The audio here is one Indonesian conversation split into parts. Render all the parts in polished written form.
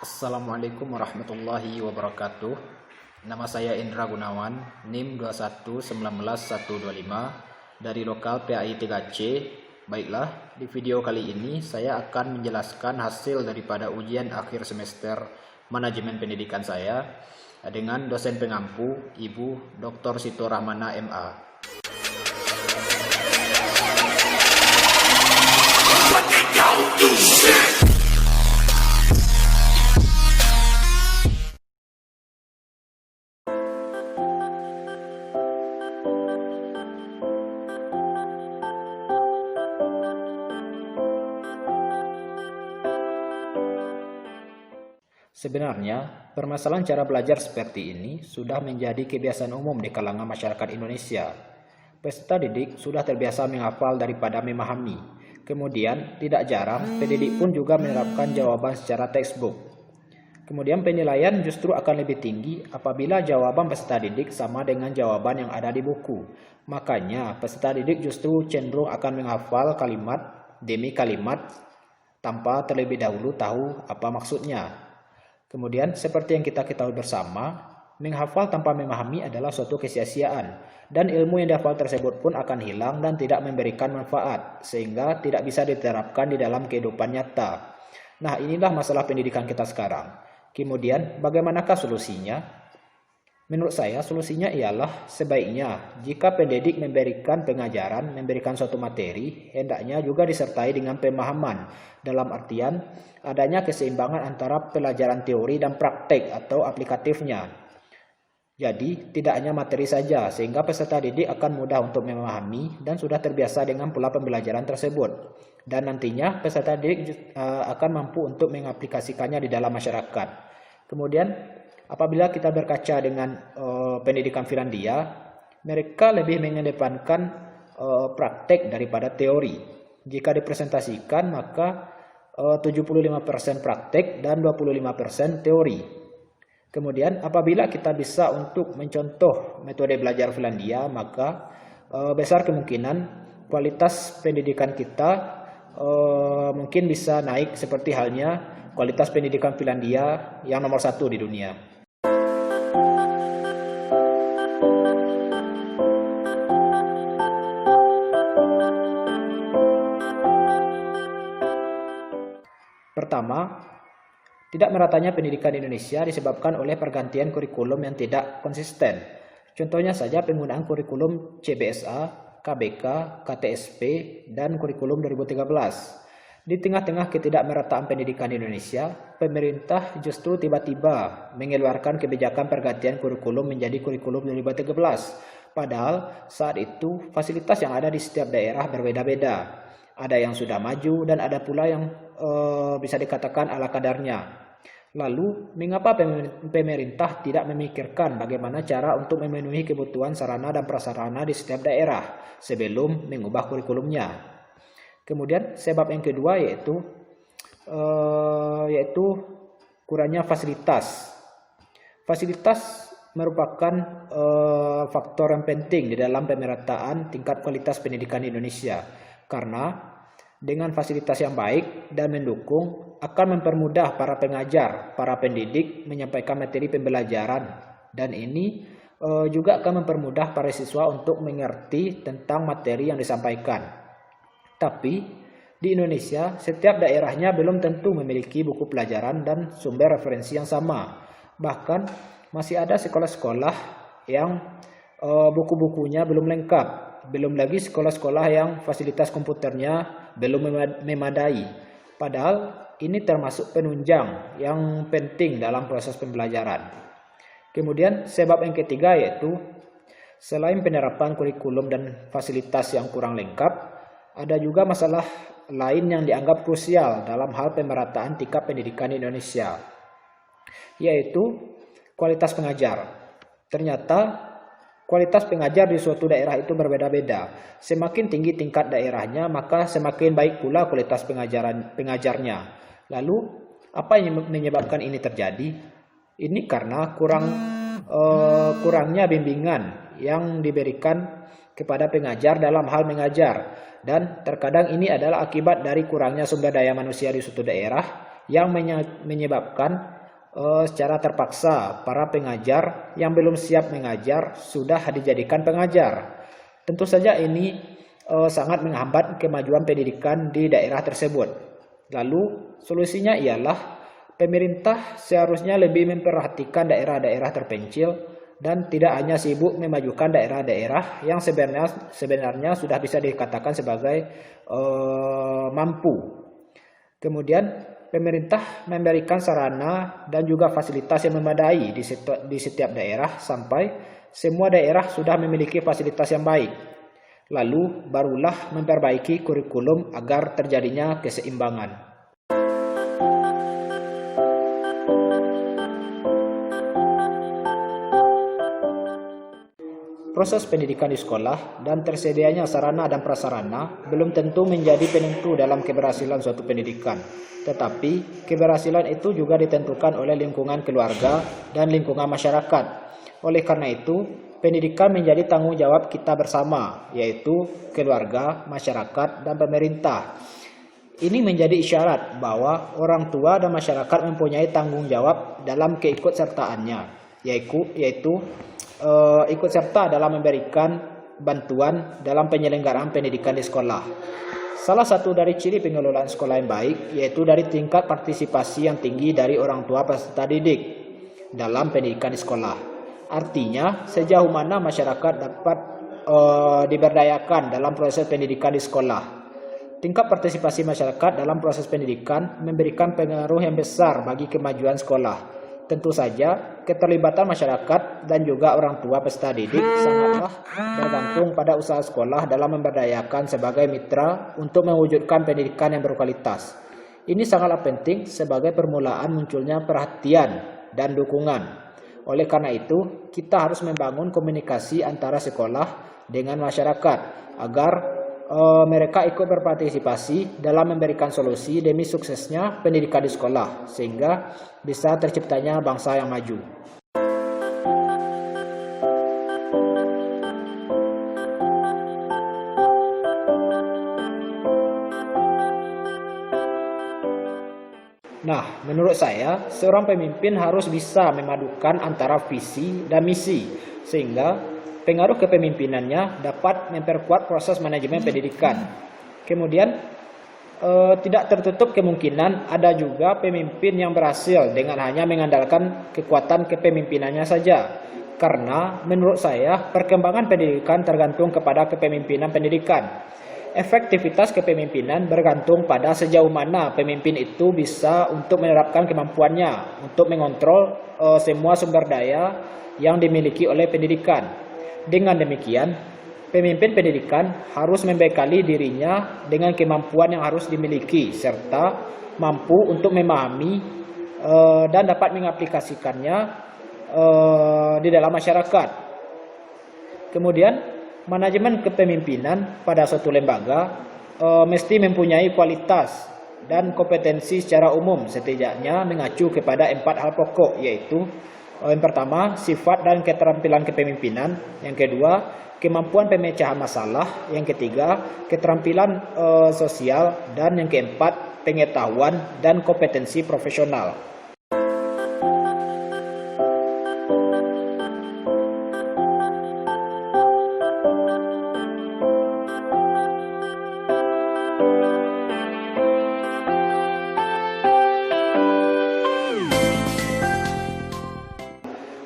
Assalamualaikum warahmatullahi wabarakatuh. Nama saya Indra Gunawan, NIM 2119125 dari lokal PAI 3C. Baiklah, di video kali ini saya akan menjelaskan hasil daripada ujian akhir semester manajemen pendidikan saya dengan dosen pengampu Ibu Dr. Sito Rahmana MA. Sebenarnya, permasalahan cara belajar seperti ini sudah menjadi kebiasaan umum di kalangan masyarakat Indonesia. Peserta didik sudah terbiasa menghafal daripada memahami. Kemudian, tidak jarang, pendidik pun juga menerapkan jawaban secara textbook. Kemudian penilaian justru akan lebih tinggi apabila jawaban peserta didik sama dengan jawaban yang ada di buku. Makanya, peserta didik justru cenderung akan menghafal kalimat demi kalimat tanpa terlebih dahulu tahu apa maksudnya. Kemudian, seperti yang kita ketahui bersama, menghafal tanpa memahami adalah suatu kesia-siaan, dan ilmu yang dihafal tersebut pun akan hilang dan tidak memberikan manfaat, sehingga tidak bisa diterapkan di dalam kehidupan nyata. Nah, inilah masalah pendidikan kita sekarang. Kemudian, bagaimanakah solusinya? Menurut saya, solusinya ialah sebaiknya jika pendidik memberikan pengajaran, memberikan suatu materi, hendaknya juga disertai dengan pemahaman, dalam artian adanya keseimbangan antara pelajaran teori dan praktek atau aplikatifnya. Jadi, tidak hanya materi saja, sehingga peserta didik akan mudah untuk memahami dan sudah terbiasa dengan pola pembelajaran tersebut. Dan nantinya peserta didik akan mampu untuk mengaplikasikannya di dalam masyarakat. Kemudian, apabila kita berkaca dengan pendidikan Finlandia, mereka lebih mengedepankan praktek daripada teori. Jika dipresentasikan, maka 75% praktek dan 25% teori. Kemudian, apabila kita bisa untuk mencontoh metode belajar Finlandia, maka besar kemungkinan kualitas pendidikan kita mungkin bisa naik seperti halnya kualitas pendidikan Finlandia yang nomor 1 di dunia. Pertama, tidak meratanya pendidikan Indonesia disebabkan oleh pergantian kurikulum yang tidak konsisten. Contohnya saja penggunaan kurikulum CBSA, KBK, KTSP, dan kurikulum 2013. Di tengah-tengah ketidakmerataan pendidikan Indonesia, pemerintah justru tiba-tiba mengeluarkan kebijakan pergantian kurikulum menjadi kurikulum 2013. Padahal saat itu fasilitas yang ada di setiap daerah berbeda-beda. Ada yang sudah maju dan ada pula yang bisa dikatakan ala kadarnya. Lalu, mengapa pemerintah tidak memikirkan bagaimana cara untuk memenuhi kebutuhan sarana dan prasarana di setiap daerah sebelum mengubah kurikulumnya? Kemudian, sebab yang kedua yaitu kurangnya fasilitas. Fasilitas merupakan faktor yang penting di dalam pemerataan tingkat kualitas pendidikan Indonesia. Karena dengan fasilitas yang baik dan mendukung akan mempermudah para pengajar, para pendidik menyampaikan materi pembelajaran, dan ini juga akan mempermudah para siswa untuk mengerti tentang materi yang disampaikan. Tapi di Indonesia setiap daerahnya belum tentu memiliki buku pelajaran dan sumber referensi yang sama. Bahkan masih ada sekolah-sekolah yang buku-bukunya belum lengkap. Belum lagi sekolah-sekolah yang fasilitas komputernya belum memadai. Padahal ini termasuk penunjang yang penting dalam proses pembelajaran. Kemudian sebab yang ketiga yaitu selain penerapan kurikulum dan fasilitas yang kurang lengkap, ada juga masalah lain yang dianggap krusial dalam hal pemerataan tingkat pendidikan Indonesia, yaitu kualitas pengajar. Ternyata kualitas pengajar di suatu daerah itu berbeda-beda. Semakin tinggi tingkat daerahnya, maka semakin baik pula kualitas pengajarnya. Lalu, apa yang menyebabkan ini terjadi? Ini karena kurangnya bimbingan yang diberikan kepada pengajar dalam hal mengajar. Dan terkadang ini adalah akibat dari kurangnya sumber daya manusia di suatu daerah yang menyebabkan secara terpaksa para pengajar yang belum siap mengajar sudah dijadikan pengajar. Tentu saja ini sangat menghambat kemajuan pendidikan di daerah tersebut. Lalu solusinya ialah pemerintah seharusnya lebih memperhatikan daerah-daerah terpencil dan tidak hanya sibuk memajukan daerah-daerah yang sebenarnya sudah bisa dikatakan sebagai mampu. Kemudian pemerintah memberikan sarana dan juga fasilitas yang memadai di setiap daerah sampai semua daerah sudah memiliki fasilitas yang baik. Lalu barulah memperbaiki kurikulum agar terjadinya keseimbangan. Proses pendidikan di sekolah dan tersedianya sarana dan prasarana belum tentu menjadi penentu dalam keberhasilan suatu pendidikan. Tetapi keberhasilan itu juga ditentukan oleh lingkungan keluarga dan lingkungan masyarakat. Oleh karena itu, pendidikan menjadi tanggung jawab kita bersama, yaitu keluarga, masyarakat, dan pemerintah. Ini menjadi isyarat bahwa orang tua dan masyarakat mempunyai tanggung jawab dalam keikutsertaannya, yaitu ikut serta dalam memberikan bantuan dalam penyelenggaraan pendidikan di sekolah. Salah satu dari ciri pengelolaan sekolah yang baik yaitu dari tingkat partisipasi yang tinggi dari orang tua peserta didik dalam pendidikan di sekolah. Artinya, sejauh mana masyarakat dapat diberdayakan dalam proses pendidikan di sekolah. Tingkat partisipasi masyarakat dalam proses pendidikan memberikan pengaruh yang besar bagi kemajuan sekolah. Tentu saja, keterlibatan masyarakat dan juga orang tua peserta didik sangatlah bergantung pada usaha sekolah dalam memberdayakan sebagai mitra untuk mewujudkan pendidikan yang berkualitas. Ini sangatlah penting sebagai permulaan munculnya perhatian dan dukungan. Oleh karena itu, kita harus membangun komunikasi antara sekolah dengan masyarakat agar mereka ikut berpartisipasi dalam memberikan solusi demi suksesnya pendidikan di sekolah, sehingga bisa terciptanya bangsa yang maju. Nah, menurut saya, seorang pemimpin harus bisa memadukan antara visi dan misi, sehingga pengaruh kepemimpinannya dapat memperkuat proses manajemen pendidikan. Kemudian, tidak tertutup kemungkinan ada juga pemimpin yang berhasil dengan hanya mengandalkan kekuatan kepemimpinannya saja. Karena menurut saya, perkembangan pendidikan tergantung kepada kepemimpinan pendidikan. Efektivitas kepemimpinan bergantung pada sejauh mana pemimpin itu bisa untuk menerapkan kemampuannya untuk mengontrol semua sumber daya yang dimiliki oleh pendidikan. Dengan demikian, pemimpin pendidikan harus membekali dirinya dengan kemampuan yang harus dimiliki, serta mampu untuk memahami dan dapat mengaplikasikannya di dalam masyarakat. Kemudian, manajemen kepemimpinan pada suatu lembaga mesti mempunyai kualitas dan kompetensi secara umum, setidaknya mengacu kepada 4 hal pokok, yaitu yang pertama, sifat dan keterampilan kepemimpinan. Yang kedua, kemampuan pemecahan masalah. Yang ketiga, keterampilan sosial. Dan yang keempat, pengetahuan dan kompetensi profesional.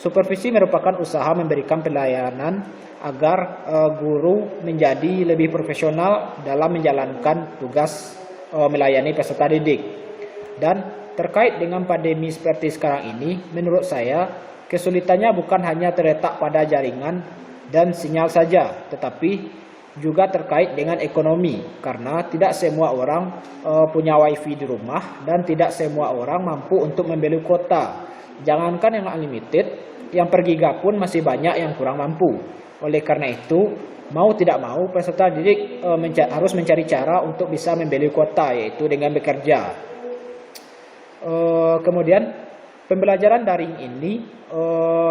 Supervisi merupakan usaha memberikan pelayanan agar guru menjadi lebih profesional dalam menjalankan tugas melayani peserta didik. Dan terkait dengan pandemi seperti sekarang ini, menurut saya kesulitannya bukan hanya terletak pada jaringan dan sinyal saja, tetapi juga terkait dengan ekonomi, karena tidak semua orang punya wifi di rumah dan tidak semua orang mampu untuk membeli kuota. Jangankan yang unlimited, yang per giga pun masih banyak yang kurang mampu. Oleh karena itu, mau tidak mau peserta didik harus mencari cara untuk bisa membeli kuota, yaitu dengan bekerja. Kemudian pembelajaran daring ini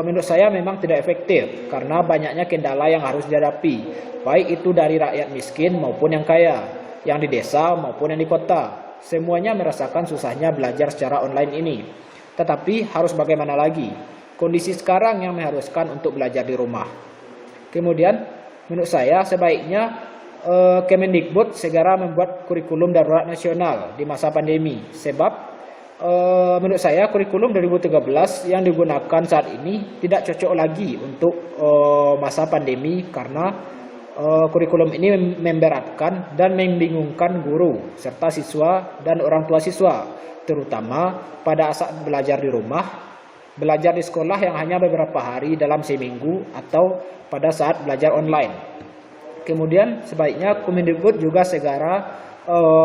menurut saya memang tidak efektif karena banyaknya kendala yang harus dihadapi, baik itu dari rakyat miskin maupun yang kaya, yang di desa maupun yang di kota. Semuanya merasakan susahnya belajar secara online ini. Tetapi harus bagaimana lagi? Kondisi sekarang yang mengharuskan untuk belajar di rumah. Kemudian menurut saya sebaiknya Kemendikbud segera membuat kurikulum darurat nasional di masa pandemi. Sebab menurut saya kurikulum 2013 yang digunakan saat ini tidak cocok lagi untuk masa pandemi karena kurikulum ini memberatkan dan membingungkan guru serta siswa dan orang tua siswa, terutama pada saat belajar di rumah, belajar di sekolah yang hanya beberapa hari dalam seminggu atau pada saat belajar online. Kemudian sebaiknya Kemendikbud juga segera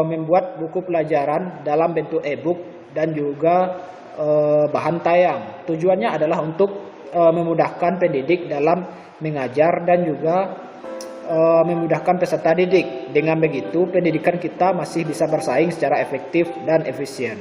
membuat buku pelajaran dalam bentuk e-book dan juga bahan tayang. Tujuannya adalah untuk memudahkan pendidik dalam mengajar dan juga memudahkan peserta didik. Dengan begitu pendidikan kita masih bisa bersaing secara efektif dan efisien.